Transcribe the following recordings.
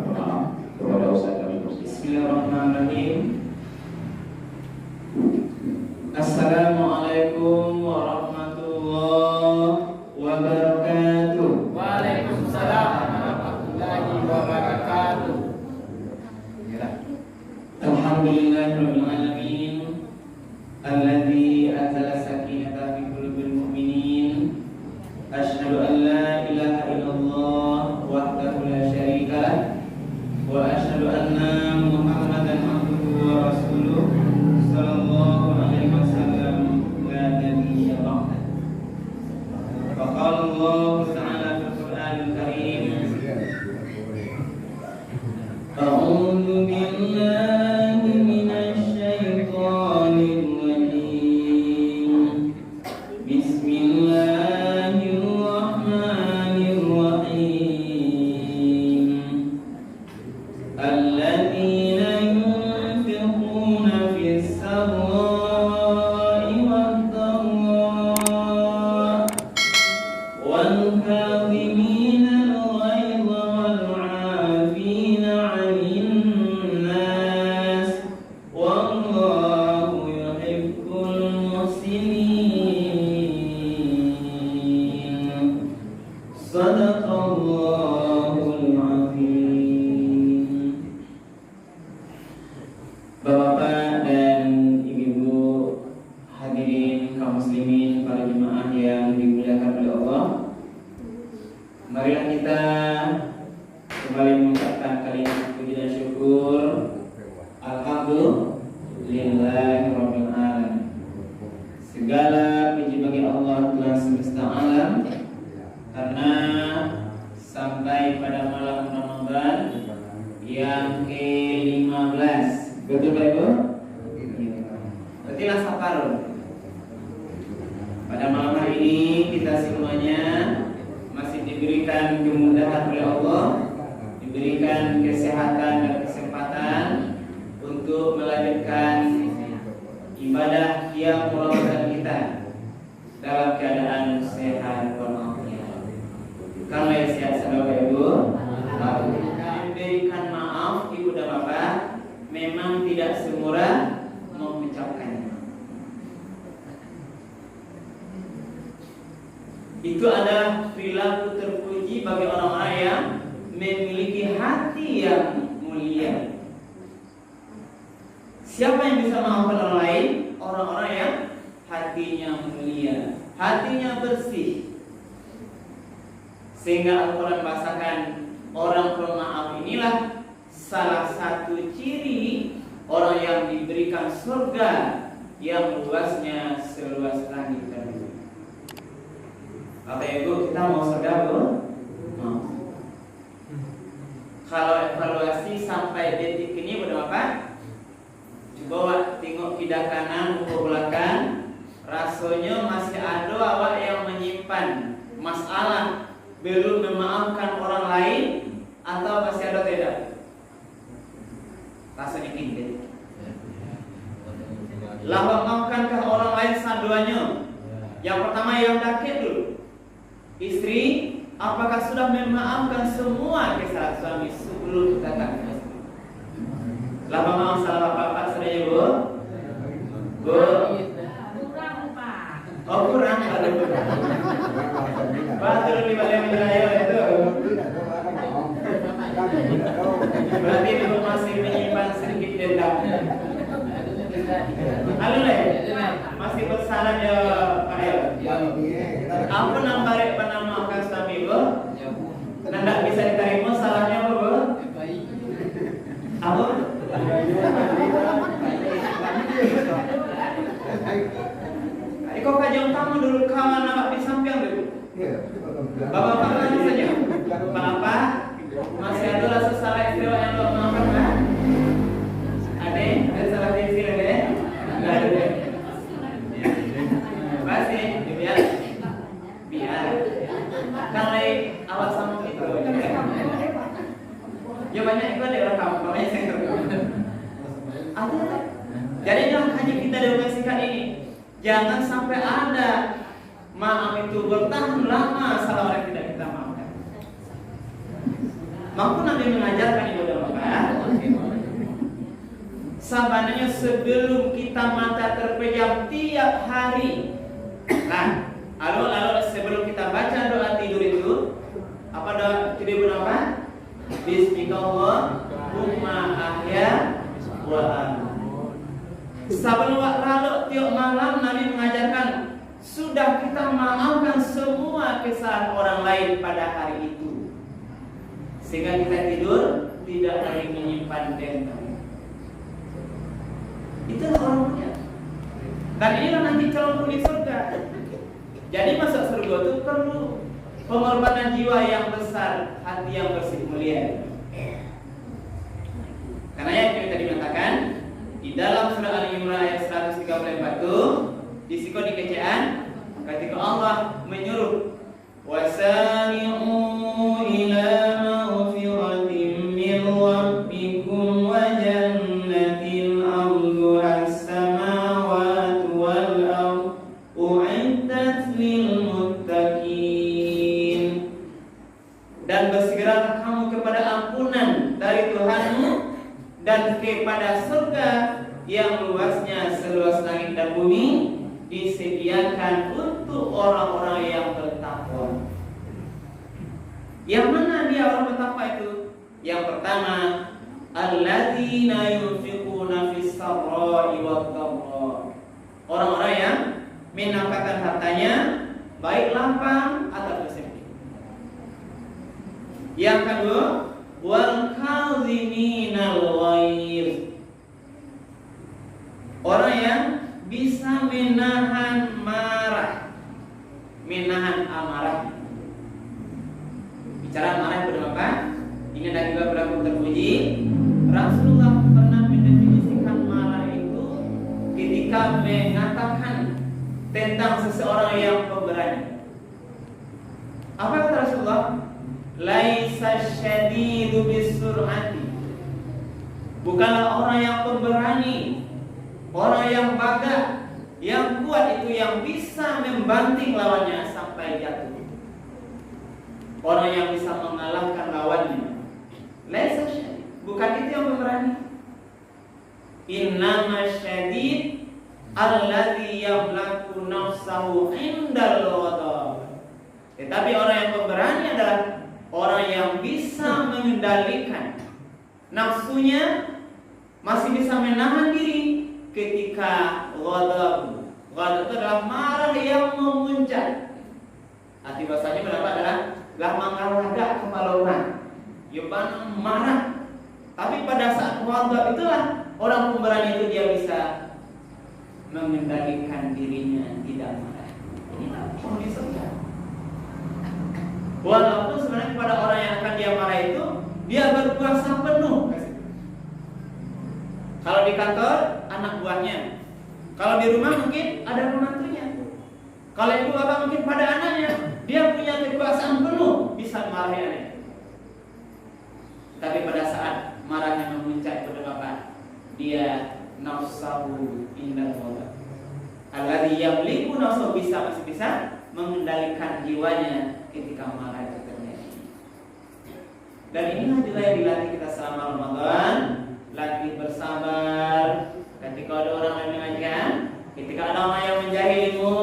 maaf kepada Ustaz kami. Bismillahirrahmanirrahim. Assalamualaikum warahmatullahi wabarakatuh. Waalaikumsalam warahmatullahi wabarakatuh. Alhamdulillahirabbil alamin alladzi anzala sakinata fi qulubil mu'minin. Asyhadu an la ilaha illallah wahdahu la syarika lah wa asyhadu anna Muhammadan abduhu wa rasuluh sallallahu alaihi wasallam la nabiyya ba'da. Faqala Allah ta'ala fil Qur'anil Karim. A'udzu billahi minasy syaithanir rajim. Bismillahirrahmanirrahim. Alladzina yunfiquna fis sarra'i wad-dharra'i wal kadhimina al-ghayza wal 'afina 'anil nas wallahu yuhibbul muhsinin. Sadaqallahul 'azim. Bapak dan ibu-ibu hadirin kaum muslimin, para jemaah yang dimuliakan oleh Allah, marilah kita kembali mengucapkan kalimat puji dan syukur. Alhamdulillahirabbil alamin. Segala puji bagi Allah Tuhan semesta alam, karena sampai pada malam Ramadan yang ke-15. Betul Pak Ibu? Berarti lah saparun. Pada malam hari ini kita semuanya masih diberikan kemudahan oleh Allah, diberikan kesehatan dan kesempatan untuk melanjutkan ibadah qiyam Ramadan kita dalam keadaan sehat walafiat. Kalau yang sehat Bapak Ibu, diberikan maaf Ibu dan Bapak, memang tidak semurah mengucapkannya. Itu adalah perilaku terpuji bagi orang-orang yang memiliki hati yang mulia. Siapa yang bisa memaafkan orang lain? Orang-orang yang hatinya mulia, hatinya bersih. Sehingga Al-Quran bahasakan orang pemaaf inilah salah satu ciri orang yang diberikan surga yang luasnya seluas langit dan bumi. Bapak Ibu, kita mau surga belum? Mau. Kalau evaluasi sampai detik ini berapa? Coba tengok kidal kanan, ke belakang, rasanya masih ada awak yang menyimpan masalah, belum memaafkan orang lain, atau masih ada tidak? Rasanya gini. Lah memaafkankah orang lain saduanya? Yang pertama yang dakik dulu. Istri, apakah sudah memaafkan semua kesalahan suami sebelum datang ke istri? Lah maaf salah bapak sudah ya Bu? Bu? Kurang Pak. Oh kurang, batul di balik wilayah itu. Berarti Ibu masih menyimpan sedikit dendam. Halo Le, masih bersalah ya Pak El. Apa nampak penamakan suami Bu? Tidak bisa diterima salahnya Bu? Apa? Kau kajang tamu dulu kawan awak di samping dulu. Bapak-bapak saja. Bapak masih ada rasa salah istri yang lo maafkan kan? Ada salah istri ada? Enggak ada. Masih biar kalau awak sama itu ya banyak itu ada rekam makanya saya ada. Jadi dalam kajian kita demokrasikan ini jangan sampai ada maaf itu bertahan lama salah orang tidak kita maafkan. Maka Nabi mengajarkan ibadah Mekah. Sebenarnya sebelum kita mata terpejam tiap hari. Nah, lalu sebelum kita baca doa tidur itu, apa doa tidur apa? Bismillahumma ahya wa amut. Sebelum lalu tiap malam Nabi mengajarkan sudah kita maafkan semua kesalahan orang lain pada hari itu, sehingga kita tidur tidak lagi menyimpan dendam. Itulah orangnya. Dan inilah nanti calon penghuni surga. Jadi masuk surga itu perlu pengorbanan jiwa yang besar, hati yang bersih mulia. Karena yang tadi mengatakan di dalam surah Al-Imran ayat 134 itu disiko dikecaan ketika Allah menyuruh wasari'u ila maghfiratin min rabbikum wa jannatin arduha as-samawati wal ardh u'iddat lil muttaqin. Dan bersegeralah kamu kepada ampunan dari Tuhanmu dan kepada surga yang luasnya seluas langit dan bumi, disediakan untuk orang-orang yang bertakwa. Yang mana dia orang bertakwa itu? Yang pertama, alladzina yunfiquna fis sarra'i wad dharra. Orang-orang yang menafkahkan hartanya baik lapang atau sempit. Yang kedua, wal kaziminal ghaidh. Orang yang bisa menahan marah, menahan amarah. Bicara marah berapa? Ini ada juga berapa terpuji. Rasulullah pernah mendefinisikan marah itu ketika mengatakan tentang seseorang yang pemberani. Apa kata Rasulullah? Laisa syadidu bisur'ati. Bukanlah orang yang pemberani, orang yang bagah, yang kuat itu yang bisa membanting lawannya sampai jatuh. Orang yang bisa mengalahkan lawannya. Laisa syadid. Bukan itu yang pemberani. Innama syadid alladzi yamlaku nafsahu indal ghadab. Tetapi orang yang pemberani adalah orang yang bisa mengendalikan nafsunya, masih bisa menahan diri ketika ghadab. Ghadab itu adalah marah yang memuncak. Arti bahasanya berapa adalah mengaraga kepala orang. Yuban marah. Tapi pada saat ghadab itulah orang pemberani itu dia bisa mengendalikan dirinya tidak marah. Inilah penghuni surga. Walaupun sebenarnya pada orang yang akan dia marah itu dia berkuasa penuh. Kalau di kantor anak buahnya, kalau di rumah mungkin ada pembantunya. Kalau ibu bapak mungkin pada anaknya, dia punya kekuasaan penuh bisa marahi anak. Tapi pada saat marahnya memuncak pada bapak, dia nafsahu indal ghadab. Alladzi yamliku nafsahu masih bisa mengendalikan jiwanya ketika marah itu terjadi. Dan inilah juga yang dilatih kita selama Ramadan, latih bersabar. Ketika ada orang yang mengajar, ketika ada orang yang menjahilimu,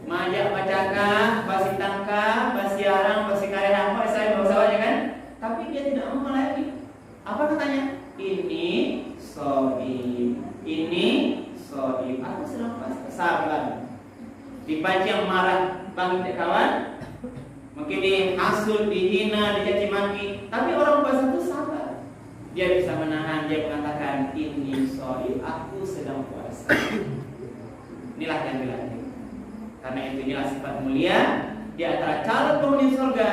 mengajak bacakah, basi tangkah, basi arang, basi karehang, saya bahasa kan? Tapi dia tidak mau melayani. Apa katanya? Ini sohib, ini sohib. Aku sedang sabar. Dipancing yang marah, bangkit kawan. Mungkin dihasut, dihina, dicaci maki. Tapi orang puasa itu sabar. Dia bisa menahan, dia mengatakan ini sohib, aku sedang puasa. Inilah yang dilatih. Karena itu inilah sifat mulia di antara calon penghuni surga,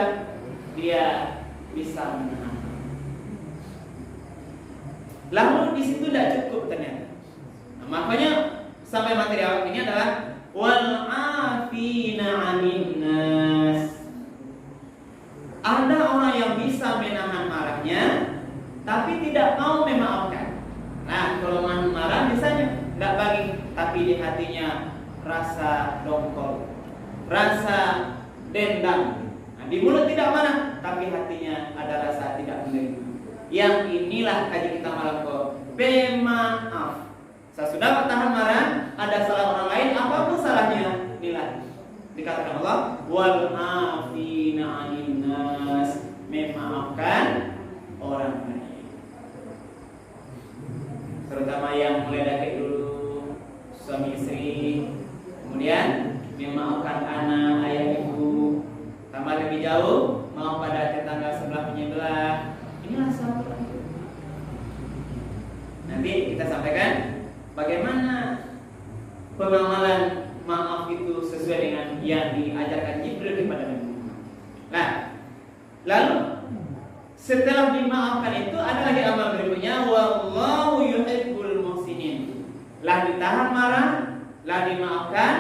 dia bisa menahan. Lalu di situ tidak cukup ternyata. Nah, makanya sampai materi awal ini adalah wal afina 'anil nas. Ada orang yang bisa menahan marahnya tapi tidak mau memaafkan. Nah, kalau marah misalnya tidak bagi, tapi di hatinya rasa dongkol, rasa dendam. Nah, di mulut tidak marah, tapi hatinya ada rasa tidak menerima. Yang inilah kaji kita malam kok. Pemaaf. Sesudah bertahan marah, ada salah orang lain, apapun salahnya, inilah dikatakan Allah, wal afina 'anil nas, memaafkan orang lain. Terutama yang mulai dari dulu suami istri, kemudian memaafkan anak, ayah, ibu, tambah lebih jauh mau pada tetangga sebelah penyebelah. Inilah satu. Nanti kita sampaikan bagaimana pengamalan maaf itu sesuai dengan yang diajarkan Jibril kepada Nabi Muhammad. Nah, lalu setelah dimaafkan itu ada lagi amal berikutnya, wallahu yuhibbul muhsinin. Lah ditahan marah, lah dimaafkan,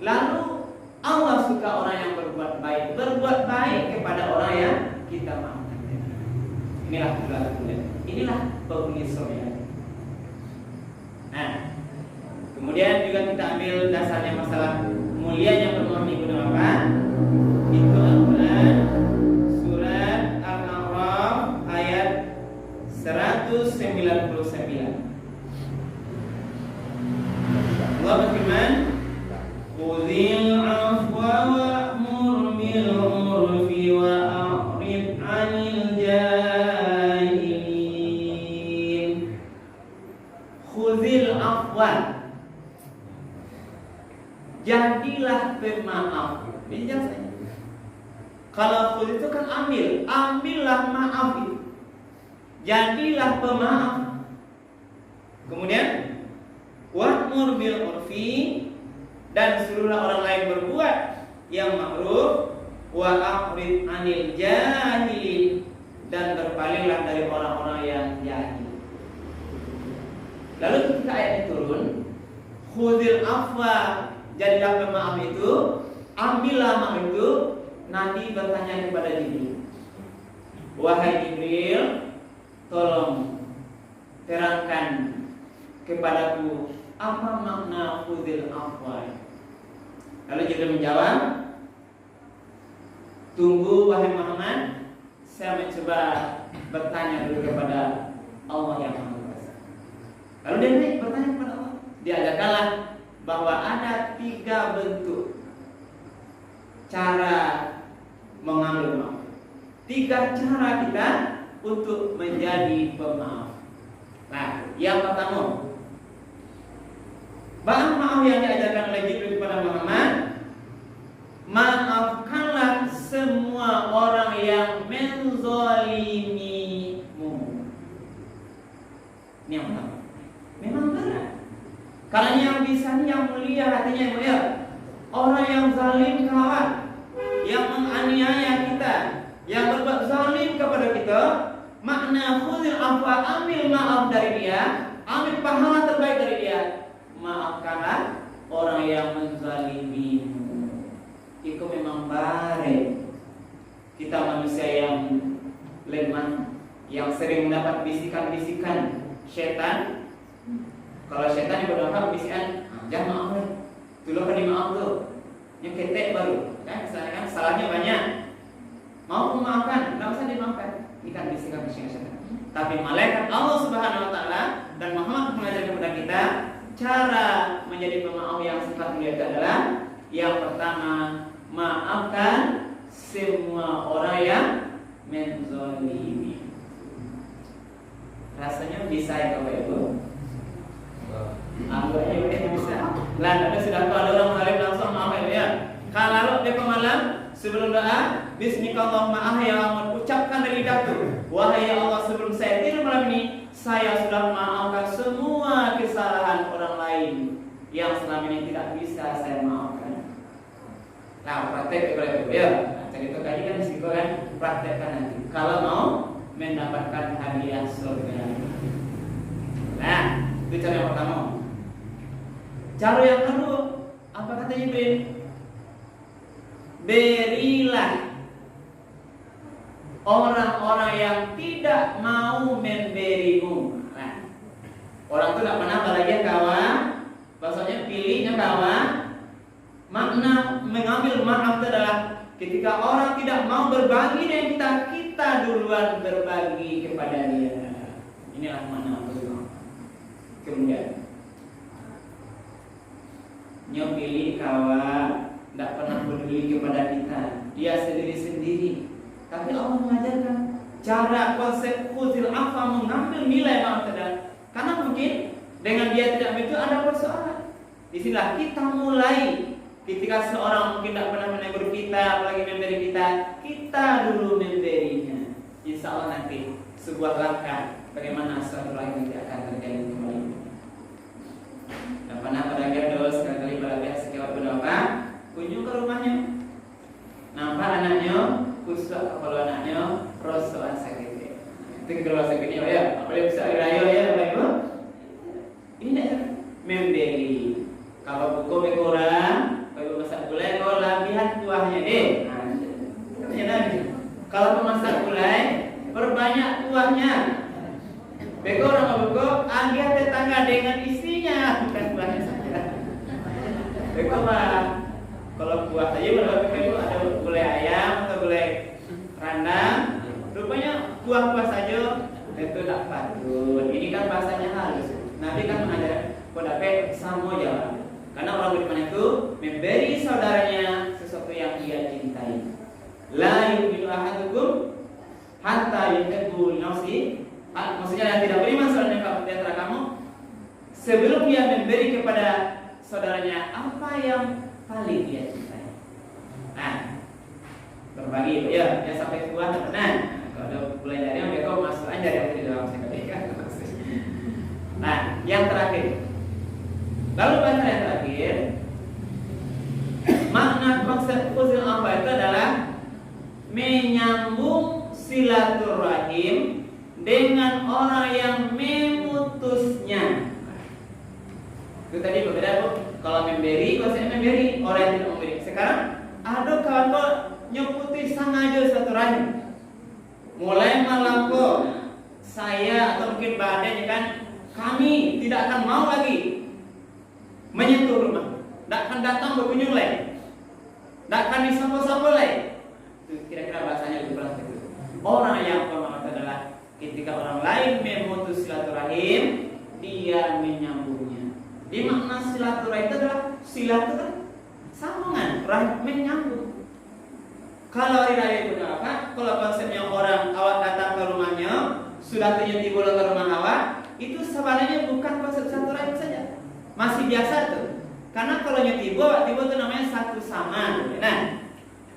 lalu Allah suka orang yang berbuat baik kepada orang yang kita maafkan. Inilah inilah penghuni surga. Nah, kemudian juga kita ambil dasarnya masalah mulianya bermaaf itu apa? Itu Al-Quran surat Al-A'raf ayat 199. Allah berfirman, "Khudhil 'afwa wa'mur bil 'urfi wa'rid 'anil jahilin." Khudhil 'afwa, jadilah pemaaf. Ini jelas. Kalau khudh itu kan ambillah maaf itu. Jadilah pemaaf. Kemudian wa'mur bil 'urfi, dan suruhlah orang lain berbuat yang ma'ruf, wa a'rid 'anil jahilin, dan berpalinglah dari orang-orang yang jahil. Lalu ketika ayat ini turun, khudhil afwa, jadilah pemaaf itu, ambillah maaf itu. Nabi bertanya kepada Jibril, wahai Jibril, tolong terangkan kepadaku apa makna khudhil afwa. Lalu Jibril menjawab, tunggu wahai Muhammad, saya mencoba bertanya dulu kepada Allah yang Maha Kuasa. Lalu dia bertanya kepada Allah. Diajarkanlah bahwa ada 3 bentuk cara mengambil maaf. 3 cara kita untuk menjadi pemaaf. Nah, yang pertama, bahan maaf yang diajarkan oleh Jibril kepada Muhammad, maafkanlah semua orang yang menzalimimu. Ini yang pertama. Memang benar. Karena yang bisa yang mulia, hatinya yang mulia. Orang yang zalim kawan, yang menganiaya kita, yang berbuat zalim kepada kita, makna khudhil afwa, ambil maaf dari dia, ambil pahala terbaik dari dia. Maafkanlah orang yang menzalimimu. Itu memang baik. Kita manusia yang lemah, yang sering mendapat bisikan-bisikan setan. Kalau setan yang berdampak bisikan, jangan maaf deh, dulu kan dimaaf tuh, yang ketek baru, kan misalnya kan salahnya banyak, mau memaafkan, nggak usah dimaafkan. Ini kan bisikan-bisikan setan. Tapi malaikat Allah Subhanahu Wa Taala dan Muhammad mengajar kepada kita, cara menjadi pemaaf yang sifat mulia itu adalah yang pertama, maafkan semua orang yang menzalimi. Rasanya bisa ya Bapak Ibu? Aku aja udah bisa. Lah ada sudah ada orang zalim langsung maafin ya. Kalau di malam sebelum doa, bismillahirrahmanirrahim, maaf ya Allah, ucapkan dari lidahku, wahai ya Allah, sebelum saya tidur malam ini, saya sudah memaafkan semua kesalahan orang lain yang selama ini tidak bisa saya maafkan. Nah, praktek Bapak Ibu ya. Cerita tadi kan risiko kan, praktekkan nanti. Kalau mau mendapatkan hadiah surga. Nah, itu cara yang pertama. Cara yang kedua, apa kata Jibril? Berilah orang-orang yang tidak mau memberimu. Nah, orang itu tidak pernah bahagia kawan. Maksudnya pilihnya kawan. Makna mengambil maaf itu adalah ketika orang tidak mau berbagi dengan kita kita duluan berbagi kepada dia. Inilah makna husnul. Kemudian nyo pilih kawan tidak pernah peduli kepada kita, dia sendiri-sendiri. Tapi Allah mengajarkan cara konsep huzil afa, mengambil nilai makna. Karena mungkin dengan dia tidak begitu ada persoalan. Disinilah kita mulai. Ketika seorang mungkin tidak pernah menegur kita, apalagi memberi kita dulu memberinya. Insya Allah nanti sebuah langkah bagaimana suatu lagi nanti akan terjadi kembali. Dan pernah pada Gerdos sekali pada pihak sekewat berdoa, kunjung ke rumahnya, nampak anaknya kusuk kepala anaknya rosokan sakit. Itu kalau sakitnya ya, apalagi bisa rayo ya, Ibu. Ini memberi. Kalau buku berkurang, kalau masak gulai, kalau labihan kuahnya kalau pemasak gulai, perbanyak kuahnya. Berkurang kalau buku, ambil tetangga dengan isinya, bukan kuahnya saja. Berkurang. Kalau kuah saja berapa itu ada gulai ayam atau gulai rendang, rupanya kuah-kuah saja itu tak patut. Ini kan bahasanya halus. Nabi kan mengajar kodape samo jalan. Karena orang beriman itu memberi saudaranya sesuatu yang dia cintai. La yu'minu ahadukum hatta yuhibbu nafsi. Maksudnya yang tidak beriman saudaranya di antara kamu sebelum dia memberi kepada saudaranya apa yang paling dia cintai. Nah, berbagi ya, dia sampai kuat tenang. Kalau mulai dari yang mereka masuk aja yang di dalam sekalian. Nah, yang terakhir. Lalu bahasa yang terakhir, makna konsep huzil afa itu adalah menyambung silaturahim dengan orang yang memutusnya. Itu tadi berbeda, Bu. Kalau memberi, konsepnya memberi, orang yang tidak memberi. Sekarang ada kawan-kawan nyeputi sengaja silaturahim. Mulai melampau saya atau mungkin badannya kan, kami tidak akan mau lagi menyentuh rumah, tidak akan datang berkunjung lagi, tidak akan disambut-sambut lagi. Itu kira-kira bahasanya lebih kurang itu. Orang yang bermakna adalah ketika orang lain memutus silaturahim, dia menyambungnya. Di makna silaturahim itu adalah silaturahim sambungan, rahim menyambung. Kalau hari raya itu apa? Kalau konsepnya orang awak datang ke rumahnya, sudah terjadi bola ke rumah awak, itu sebenarnya bukan konsep silaturahim saja. Masih biasa tuh. Karena kalau nyetibo itu namanya satu sama. Nah,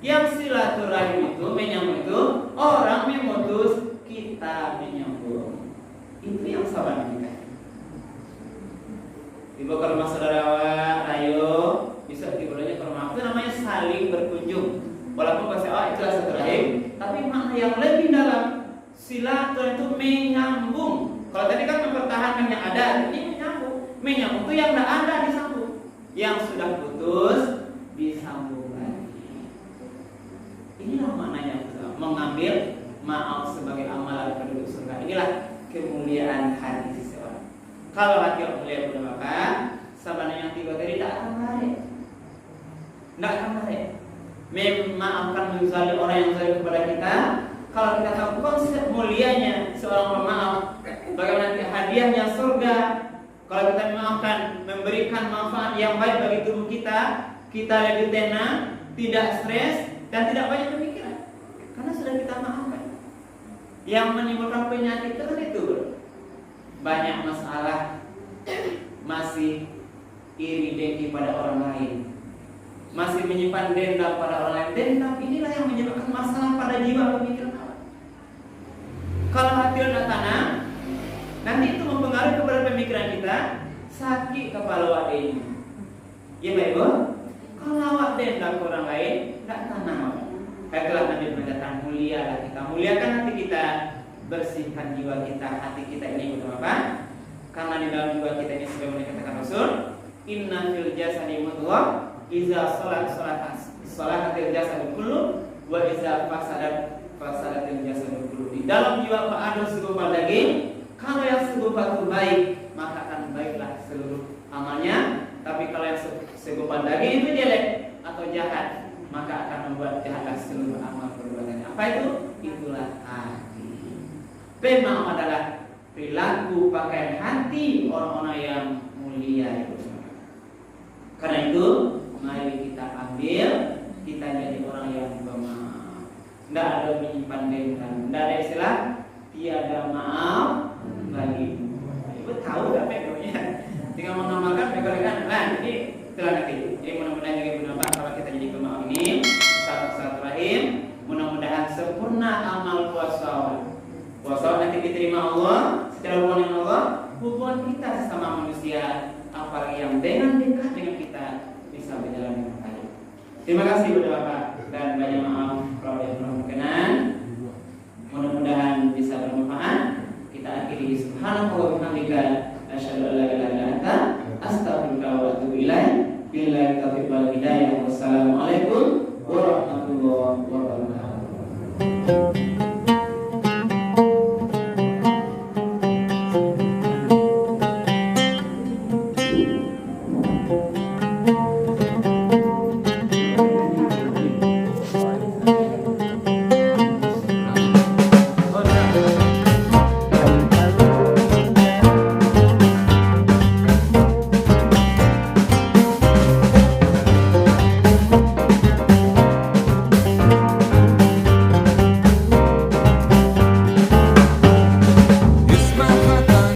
yang silaturahim itu menyambung itu orang memutus, kita menyambung. Itu yang sahabat kita. Tiba ke rumah saudara awak, ayo bisa tiba-tiba ke rumah. Itu namanya saling berkunjung. Walaupun bahasa awak itu silaturahim, tapi makna yang lebih dalam silaturahim itu menyambung. Kalau tadi kan mempertahankan yang ada, ini menyambung. Menyambung itu yang tidak ada disambung, yang sudah putus disambung lagi. Inilah maknanya mengambil maaf sebagai amalan penduduk surga. Inilah kemuliaan hati seseorang. Kalau hati yang mulia pada maka sabana yang tiga tadi tidak akan lari, tidak akan lari. Memaafkan menzalim orang yang zalim kepada kita. Kalau kita tahu konsep mulianya seorang pemaaf, bagaimana hadiahnya surga. Kalau kita memaafkan, memberikan manfaat yang baik bagi tubuh kita, kita lebih tenang, tidak stres, dan tidak banyak pemikiran. Karena sudah kita maafkan. Yang menimbulkan penyakit itu, bro. Banyak masalah, masih iri dengki pada orang lain, masih menyimpan dendam pada orang lain. Dendam inilah yang menyebabkan masalah pada jiwa pemikiran awak. Kalau hati tidak tenang, nanti itu mempengaruhi kepada pemikiran kita, sakit kepala awak ini. Ya baik, Bu. Kalau awak dendam ke orang lain, tidak tenang awak. Baiklah, Nabi mengatakan mulialah kita. Muliakan hati kita, bersihkan jiwa kita. Hati kita ini untuk apa? Karena di dalam jiwa kita ini sebagaimana dikatakan Rasul, inna fil jasadi mudghah, iza sholatil jasadu kullu, wa iza fasadatil jasadu kullu. Di dalam jiwa ada segumpal daging. Kalau yang segumpal itu baik, maka akan baiklah seluruh amalnya. Tapi kalau yang segumpal daging itu jelek atau jahat, maka akan membuat jahatlah seluruh amal perbuatannya. Apa itu? itulah hati. Memang adalah perilaku pakaian hati orang-orang yang mulia itu. Karena itu mari kita ambil, kita jadi orang yang bermaaf. Tidak ada menyimpan dendam, tidak ada istilah tiada maaf bagimu. Ibu tahu tak pegonya? Tinggal mengamalkan pegokan. Nah, jadi itulah nanti. Jadi mudah-mudahan juga bermanfaat kalau kita jadi pemaaf ini. Rahim. Mudah-mudahan sempurna amal puasa. Puasa nanti diterima Allah secara hubungan dengan Allah, hubungan kita sesama manusia, apalagi yang dengan dekat dengan kita bisa berjalan dengan baik. Terima kasih kepada Bapak dan banyak maaf kalau ada yang belum berkenan. Mudah-mudahan bisa bermanfaat. Kita akhiri subhanallah wa bihamdika asyhadu an la ilaha illa anta astaghfiruka wa atubu ilaik. Billahi taufiq wal